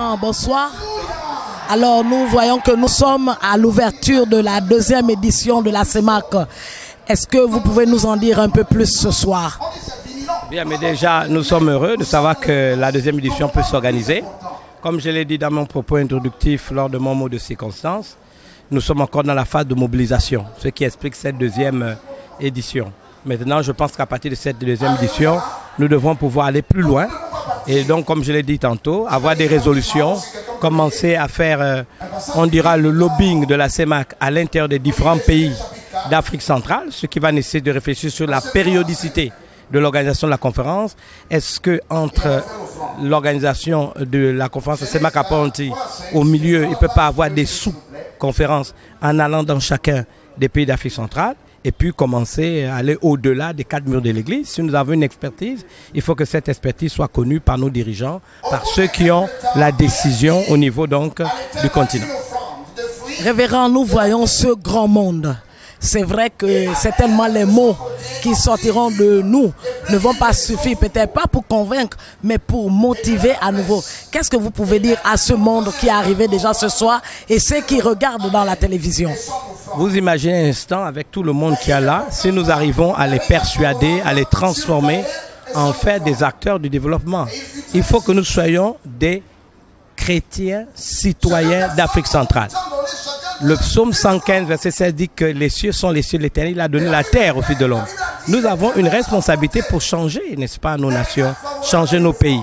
Président, bonsoir. Alors nous voyons que nous sommes à l'ouverture de la deuxième édition de la CEMAC. Est-ce que vous pouvez nous en dire un peu plus ce soir? Bien, mais déjà, nous sommes heureux de savoir que la deuxième édition peut s'organiser. Comme je l'ai dit dans mon propos introductif lors de mon mot de circonstance, nous sommes encore dans la phase de mobilisation, ce qui explique cette deuxième édition. Maintenant, je pense qu'à partir de cette deuxième édition, nous devrons pouvoir aller plus loin. Et donc, comme je l'ai dit tantôt, avoir des résolutions, commencer à faire, on dira, le lobbying de la CEMAC à l'intérieur des différents pays d'Afrique centrale, ce qui va nécessiter de réfléchir sur la périodicité de l'organisation de la conférence. Est-ce que entre l'organisation de la conférence CEMAC à Port-Gentil, au milieu, il ne peut pas avoir des sous-conférences en allant dans chacun des pays d'Afrique centrale et puis commencer à aller au-delà des 4 murs de l'Église? Si nous avons une expertise, il faut que cette expertise soit connue par nos dirigeants, par ceux qui ont la décision au niveau donc du continent. Révérend, nous voyons ce grand monde. C'est vrai que certainement les mots qui sortiront de nous ne vont pas suffire, peut-être pas pour convaincre, mais pour motiver à nouveau. Qu'est-ce que vous pouvez dire à ce monde qui est arrivé déjà ce soir et ceux qui regardent dans la télévision? Vous imaginez un instant, avec tout le monde qui est là, si nous arrivons à les persuader, à les transformer en fait des acteurs du développement. Il faut que nous soyons des chrétiens citoyens d'Afrique centrale. Le psaume 115, verset 16 dit que les cieux sont les cieux de l'Éternel, il a donné la terre au Fils de l'homme. Nous avons une responsabilité pour changer, n'est-ce pas, nos nations, changer nos pays.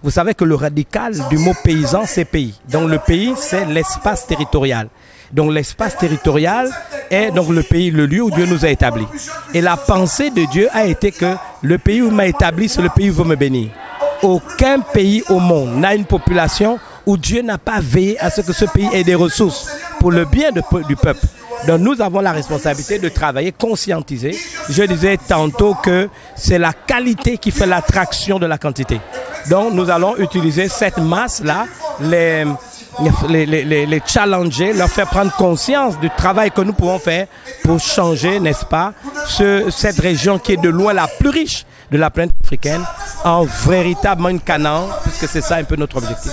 Vous savez que le radical du mot paysan, c'est pays. Donc le pays, c'est l'espace territorial. Donc l'espace territorial est donc le pays, le lieu où Dieu nous a établis. Et la pensée de Dieu a été que le pays où il m'a établi, c'est le pays où il veut me bénir. Aucun pays au monde n'a une population où Dieu n'a pas veillé à ce que ce pays ait des ressources pour le bien du peuple. Donc nous avons la responsabilité de travailler, conscientiser. Je disais tantôt que c'est la qualité qui fait l'attraction de la quantité. Donc nous allons utiliser cette masse-là, les challenger, leur faire prendre conscience du travail que nous pouvons faire pour changer, n'est-ce pas, cette région qui est de loin la plus riche de la planète africaine en véritablement une Canaan, puisque c'est ça un peu notre objectif.